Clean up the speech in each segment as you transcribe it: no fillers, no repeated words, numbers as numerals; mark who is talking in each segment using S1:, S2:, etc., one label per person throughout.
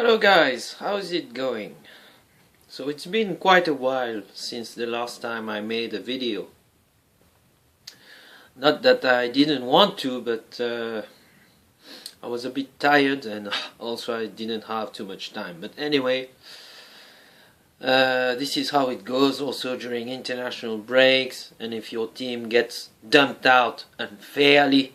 S1: Hello guys, how's it going? So it's been quite a while since the last time I made a video. Not that I didn't want to, but I was a bit tired and also I didn't have too much time. But anyway, this is how it goes also during international breaks, and if your team gets dumped out unfairly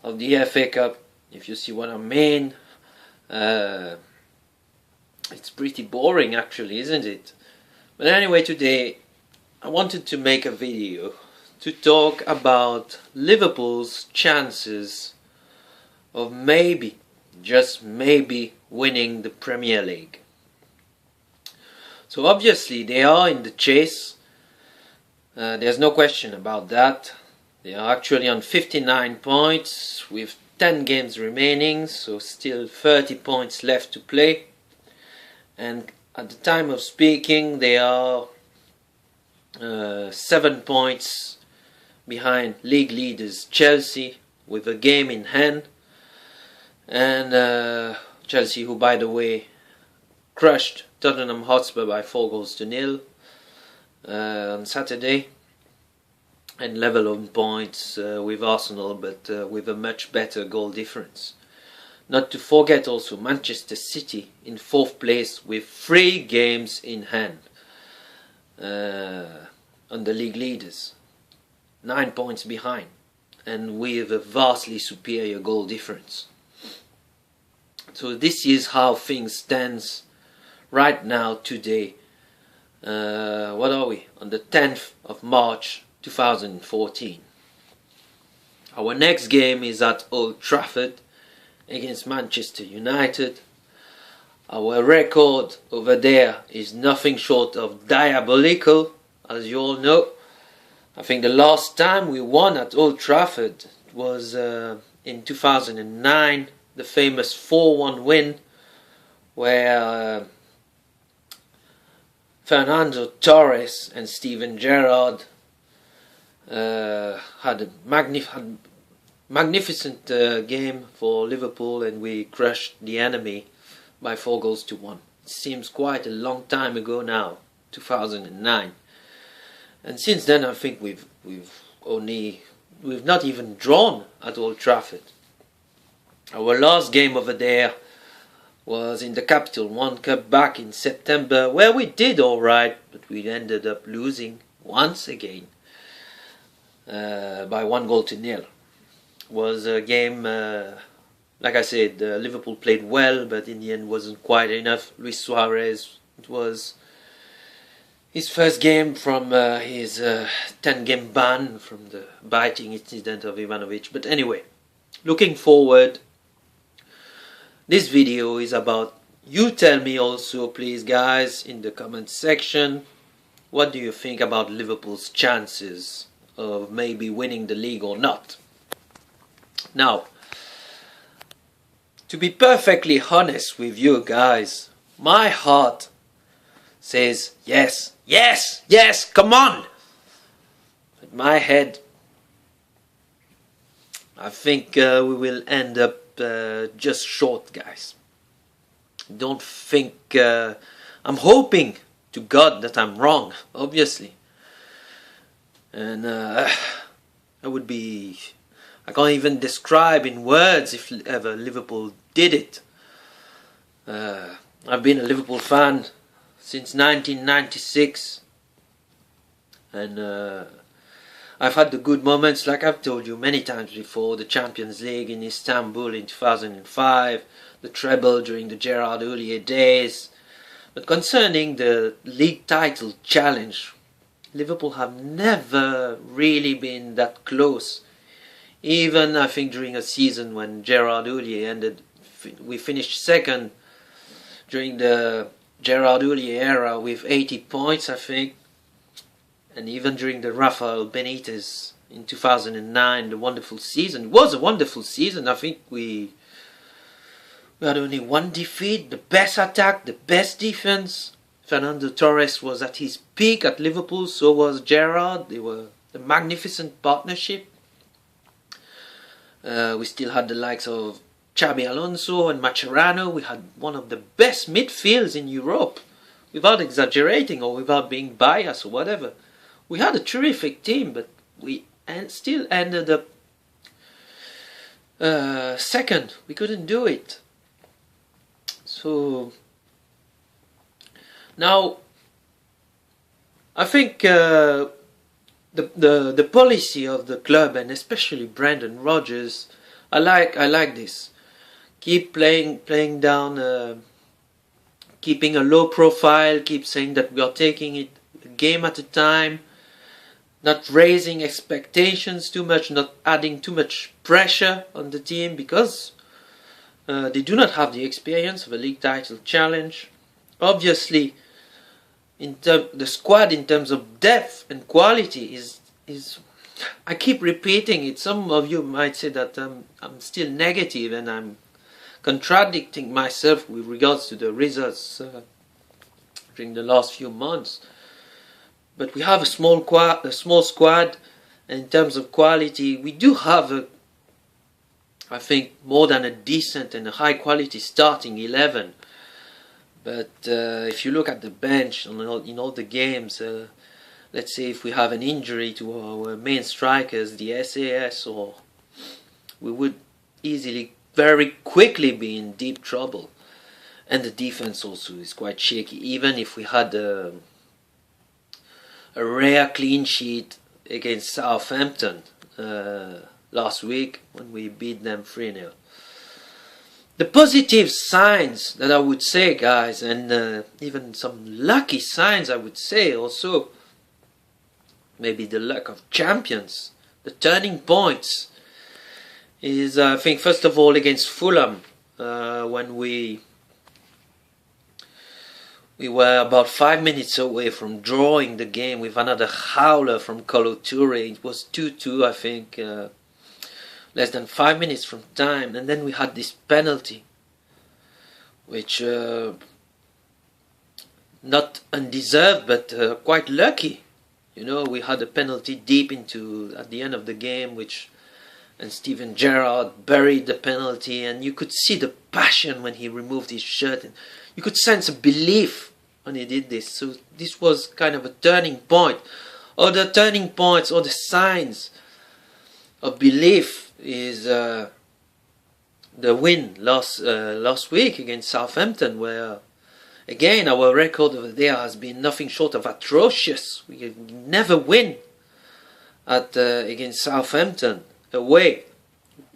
S1: of the FA Cup, if you see what I mean. It's pretty boring actually, isn't it? But anyway, today I wanted to make a video to talk about Liverpool's chances of maybe, just maybe, winning the Premier League. So obviously they are in the chase, there's no question about that. They are actually on 59 points with 10 games remaining, so still 30 points left to play. And at the time of speaking, they are 7 points behind league leaders Chelsea with a game in hand. And Chelsea, who by the way crushed Tottenham Hotspur by 4-0 on Saturday, and level on points with Arsenal, but with a much better goal difference. Not to forget also Manchester City in 4th place with 3 games in hand on the league leaders, 9 points behind, and with a vastly superior goal difference. So this is how things stands right now today. What are we? On the 10th of March 2014. Our next game is at Old Trafford against Manchester United. Our record over there is nothing short of diabolical, as you all know. I think the last time we won at Old Trafford was in 2009, the famous 4-1 win where Fernando Torres and Steven Gerrard had a magnificent game for Liverpool, and we crushed the enemy by 4-1. It seems quite a long time ago now, 2009. And since then, I think we've not even drawn at Old Trafford. Our last game over there was in the Capital One Cup back in September, where we did all right, but we ended up losing once again by 1-0. Was a game, like I said, Liverpool played well, but in the end wasn't quite enough. Luis Suarez, it was his first game from his 10-game ban from the biting incident of Ivanovic. But anyway, looking forward, this video is about, you tell me also please guys in the comment section, what do you think about Liverpool's chances of maybe winning the league or not? Now, to be perfectly honest with you guys, my heart says yes, yes, yes, come on! But my head, I think we will end up just short, guys. Don't think, I'm hoping to God that I'm wrong, obviously. And I can't even describe in words if ever Liverpool did it. I've been a Liverpool fan since 1996, and I've had the good moments, like I've told you many times before, the Champions League in Istanbul in 2005, the treble during the GHoullier days. But concerning the league title challenge, Liverpool have never really been that close. Even I think during a season when GHoullier ended, we finished second during the GHoullier era with 80 points, I think. And even during the Rafael Benitez in 2009, the wonderful season. It was a wonderful season. I think we had only one defeat, the best attack, the best defense. Fernando Torres was at his peak at Liverpool, so was Gerrard. They were a magnificent partnership. We still had the likes of Xabi Alonso and Mascherano, we had one of the best midfields in Europe, without exaggerating or without being biased or whatever. We had a terrific team, but we still ended up second. We couldn't do it. So now I think the policy of the club, and especially Brendan Rodgers, I like this. Keep playing down, keeping a low profile. Keep saying that we are taking it a game at a time, not raising expectations too much, not adding too much pressure on the team, because they do not have the experience of a league title challenge. Obviously, the squad in terms of depth and quality is I keep repeating it. Some of you might say that I'm still negative and I'm contradicting myself with regards to the results during the last few months. But we have a small squad, and in terms of quality, we do have I think more than a decent and a high quality starting 11. But if you look at the bench in all the games, let's say if we have an injury to our main strikers, the SAS, or we would easily, very quickly be in deep trouble. And the defense also is quite shaky. Even if we had a rare clean sheet against Southampton last week when we beat them 3-0. The positive signs that I would say, guys, and even some lucky signs I would say also, maybe the luck of champions, the turning points, is I think first of all against Fulham, when we were about 5 minutes away from drawing the game with another howler from Kolo Touré. It was 2-2, I think, less than 5 minutes from time, and then we had this penalty, which not undeserved, but quite lucky. You know, we had a penalty deep at the end of the game, and Steven Gerrard buried the penalty, and you could see the passion when he removed his shirt, and you could sense a belief when he did this. So this was kind of a turning point. Other turning points, or the signs of belief, is the win last week against Southampton, where again our record over there has been nothing short of atrocious. We never win against Southampton away,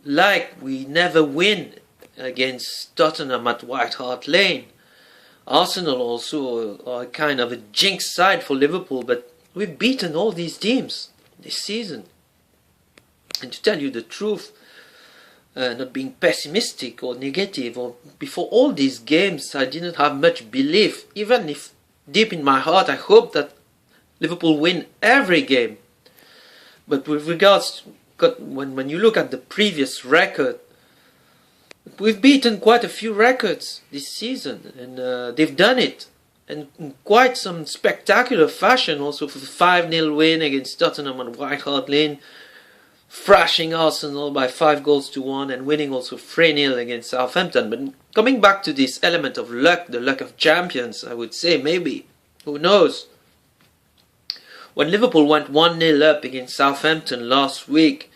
S1: like we never win against Tottenham at White Hart Lane. Arsenal also are kind of a jinx side for Liverpool, but we've beaten all these teams this season. And to tell you the truth, not being pessimistic or negative, or before all these games I didn't have much belief, even if deep in my heart I hope that Liverpool win every game. But with regards when you look at the previous record, we've beaten quite a few records this season, and they've done it, and in quite some spectacular fashion. Also for the 5-0 win against Tottenham at White Hart Lane, thrashing Arsenal by 5-1, and winning also 3-0 against Southampton. But coming back to this element of luck, the luck of champions, I would say, maybe, who knows? When Liverpool went 1-0 up against Southampton last week,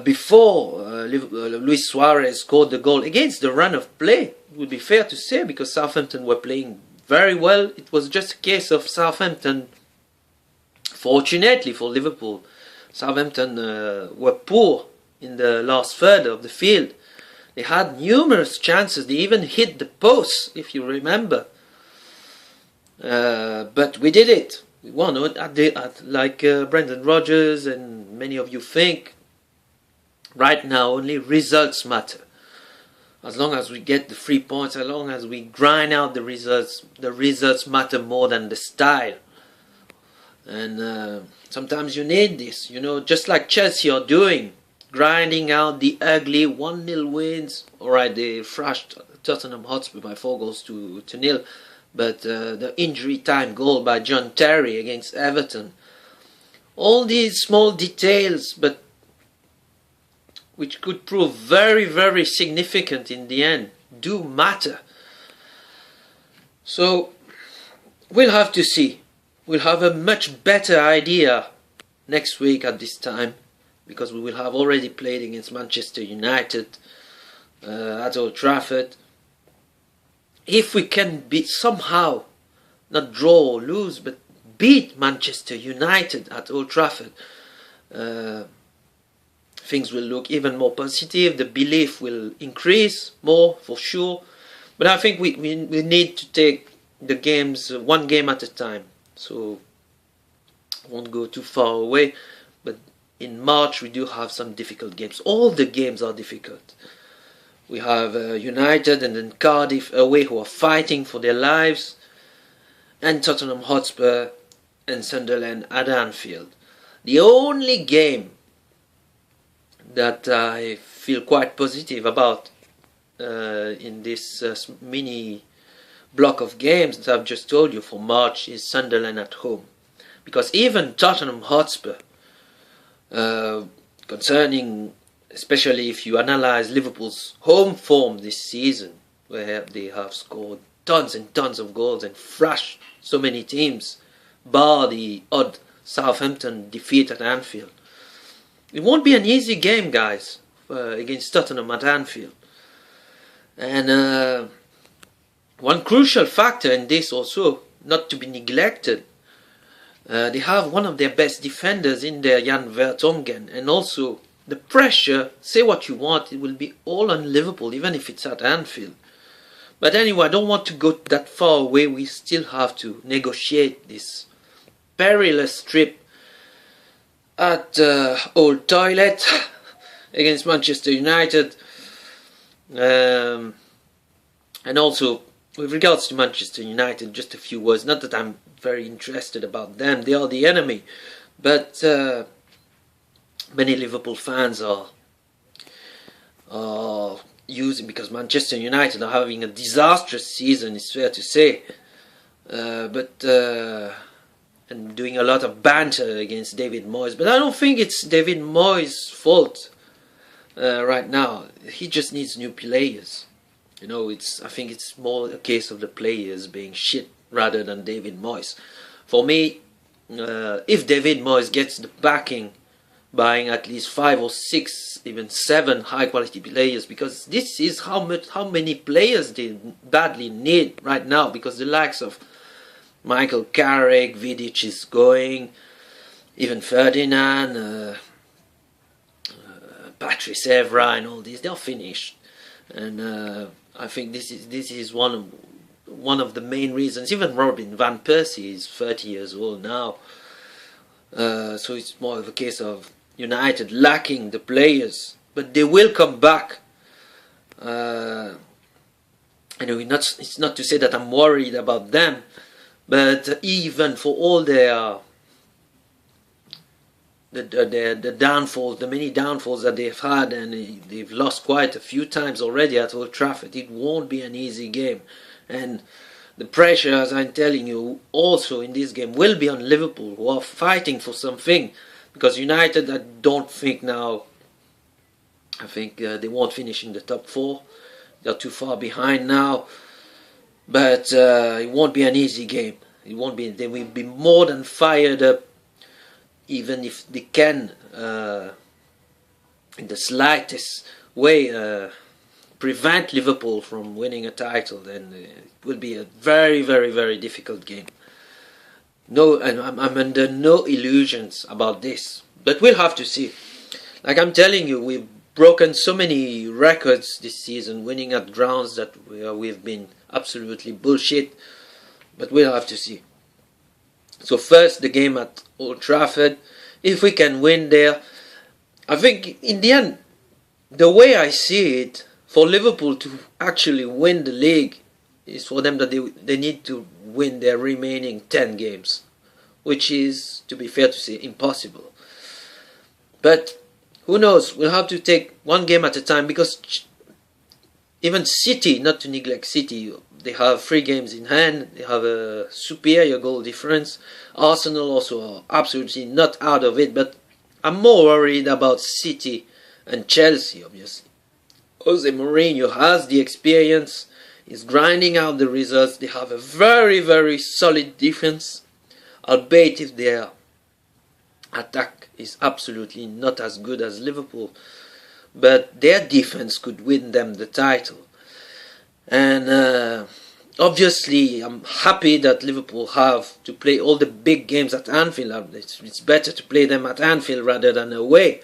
S1: before Luis Suarez scored the goal against the run of play, it would be fair to say, because Southampton were playing very well. It was just a case of Southampton, fortunately for Liverpool, Southampton were poor in the last third of the field. They had numerous chances. They even hit the post, if you remember. But we did it. We won it like Brendan Rodgers and many of you think. Right now, only results matter. As long as we get the 3 points, as long as we grind out the results matter more than the style. And sometimes you need this, just like Chelsea are doing, grinding out the ugly 1-0 wins. Alright, they thrashed Tottenham Hotspur by 4-0, but the injury time goal by John Terry against Everton. All these small details, but which could prove very, very significant in the end, do matter. So we'll have to see. We'll have a much better idea next week at this time, because we will have already played against Manchester United at Old Trafford. If we can somehow, not draw or lose, but beat Manchester United at Old Trafford, things will look even more positive. The belief will increase more, for sure. But I think we need to take the games one game at a time. So I won't go too far away. But in March we do have some difficult games. All the games are difficult. We have United and then Cardiff away, who are fighting for their lives, and Tottenham Hotspur and Sunderland at Anfield. The only game that I feel quite positive about in this mini block of games that I've just told you for March is Sunderland at home. Because even Tottenham Hotspur, concerning, especially if you analyze Liverpool's home form this season, where they have scored tons and tons of goals and thrashed so many teams, bar the odd Southampton defeat at Anfield. It won't be an easy game, guys, against Tottenham at Anfield. And one crucial factor in this also, not to be neglected, they have one of their best defenders in there, Jan Vertonghen, and also the pressure, say what you want, it will be all on Liverpool, even if it's at Anfield. But anyway, I don't want to go that far away. We still have to negotiate this perilous trip at Old Toilet against Manchester United. And also, with regards to Manchester United, just a few words. Not that I'm very interested about them, they are the enemy. But many Liverpool fans are using, because Manchester United are having a disastrous season, it's fair to say. And doing a lot of banter against David Moyes. But I don't think it's David Moyes' fault right now. He just needs new players. You know, I think it's more a case of the players being shit rather than David Moyes. For me, if David Moyes gets the backing, buying at least 5 or 6, even 7 high quality players, because this is how many players they badly need right now, because the likes of Michael Carrick, Vidic is going, even Ferdinand, Patrice Evra and all these, they're finished. And I think this is one of the main reasons. Even Robin van Persie is 30 years old now. So it's more of a case of United lacking the players, but they will come back. Anyway, it's not to say that I'm worried about them, but even for all their the downfalls, the many downfalls that they've had, and they've lost quite a few times already at Old Trafford, it won't be an easy game. And the pressure, as I'm telling you, also in this game will be on Liverpool, who are fighting for something. Because United, I don't think now, I think they won't finish in the top 4. They're too far behind now. But it won't be an easy game. It won't be. They will be more than fired up, even if they can, in the slightest way, prevent Liverpool from winning a title. Then it will be a very, very, very difficult game. No, and I'm under no illusions about this. But we'll have to see. Like I'm telling you, we've broken so many records this season, winning at grounds that we've been absolutely bullshit. But we'll have to see. So first, the game at Old Trafford. If we can win there, I think in the end, the way I see it, for Liverpool to actually win the league is for them that they need to win their remaining 10 games, which is, to be fair to say, impossible. But who knows, we'll have to take one game at a time, because even City, not to neglect City, they have 3 games in hand, they have a superior goal difference. Arsenal also are absolutely not out of it, but I'm more worried about City and Chelsea, obviously. Jose Mourinho has the experience, is grinding out the results. They have a very, very solid defense, albeit if their attack is absolutely not as good as Liverpool, but their defense could win them the title. And obviously I'm happy that Liverpool have to play all the big games at Anfield. It's better to play them at Anfield rather than away.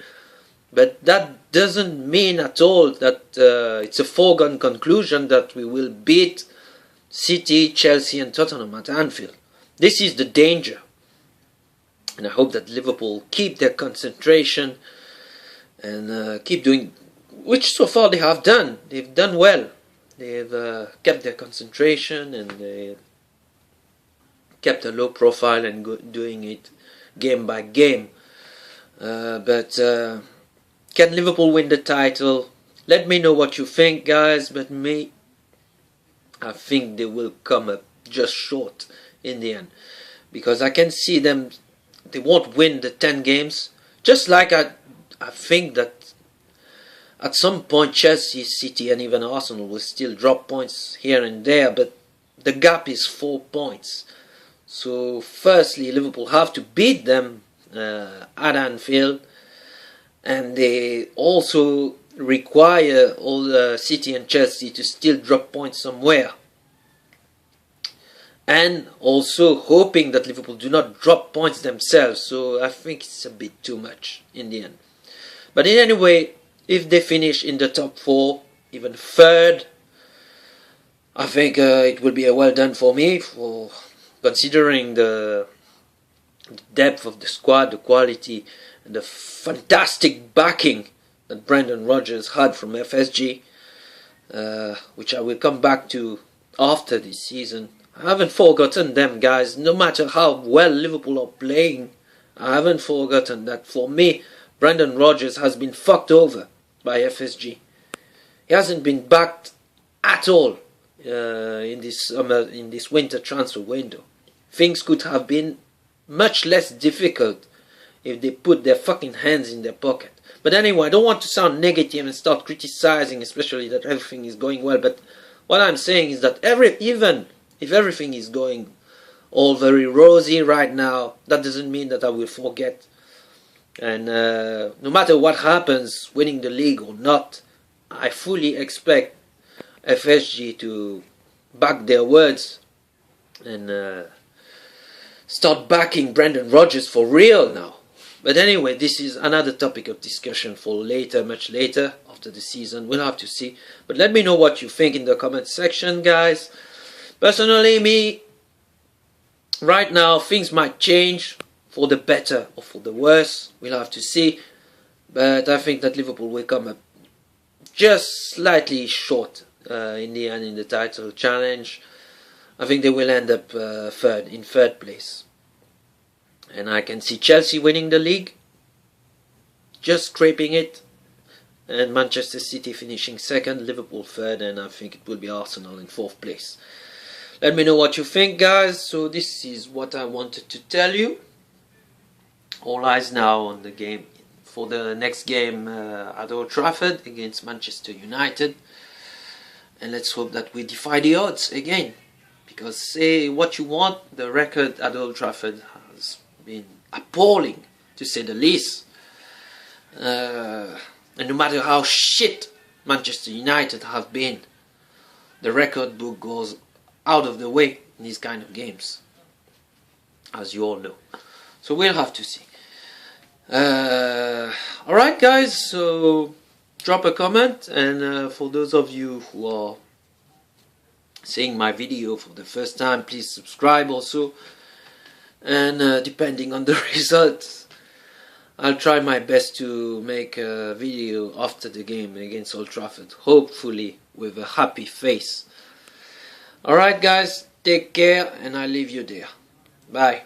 S1: But that doesn't mean at all that it's a foregone conclusion that we will beat City, Chelsea and Tottenham at Anfield. This is the danger. And I hope that Liverpool keep their concentration and keep doing, which so far they have done. They've done well. They've kept their concentration and they kept a low profile and doing it game by game. But can Liverpool win the title? Let me know what you think, guys. But I think they will come up just short in the end, because I can see them. They won't win the 10 games. Just like I think that at some point Chelsea, City and even Arsenal will still drop points here and there, but the gap is 4 points. So firstly, Liverpool have to beat them at Anfield, and they also require all City and Chelsea to still drop points somewhere. And also hoping that Liverpool do not drop points themselves. So I think it's a bit too much in the end. But in any way, if they finish in the top 4, even third, I think it will be a well done for me, for considering the depth of the squad, the quality, and the fantastic backing that Brendan Rodgers had from FSG, which I will come back to after this season. I haven't forgotten them, guys. No matter how well Liverpool are playing, I haven't forgotten that. For me, Brendan Rodgers has been fucked over by FSG. He hasn't been backed at all in this winter transfer window. Things could have been much less difficult if they put their fucking hands in their pocket. But anyway, I don't want to sound negative and start criticizing, especially that everything is going well. But what I'm saying is that even if everything is going all very rosy right now, that doesn't mean that I will forget. And no matter what happens, winning the league or not, I fully expect FSG to back their words and start backing Brendan Rodgers for real now. But anyway, this is another topic of discussion for later, much later, after the season. We'll have to see. But let me know what you think in the comment section, guys. Personally, me, right now, things might change for the better or for the worse. We'll have to see. But I think that Liverpool will come up just slightly short in the end in the title challenge. I think they will end up in third place. And I can see Chelsea winning the league, just scraping it. And Manchester City finishing second, Liverpool third, and I think it will be Arsenal in fourth place. Let me know what you think, guys. So this is what I wanted to tell you. All eyes now on the game, for the next game at Old Trafford against Manchester United. And let's hope that we defy the odds again. Because say what you want, the record at Old Trafford has been appalling, to say the least. And no matter how shit Manchester United have been, the record book goes out of the way in these kind of games, as you all know. So we'll have to see. Alright, guys, so drop a comment, and for those of you who are seeing my video for the first time, please subscribe also. And depending on the results, I'll try my best to make a video after the game against Old Trafford, hopefully with a happy face. Alright, guys, take care, and I leave you there. Bye.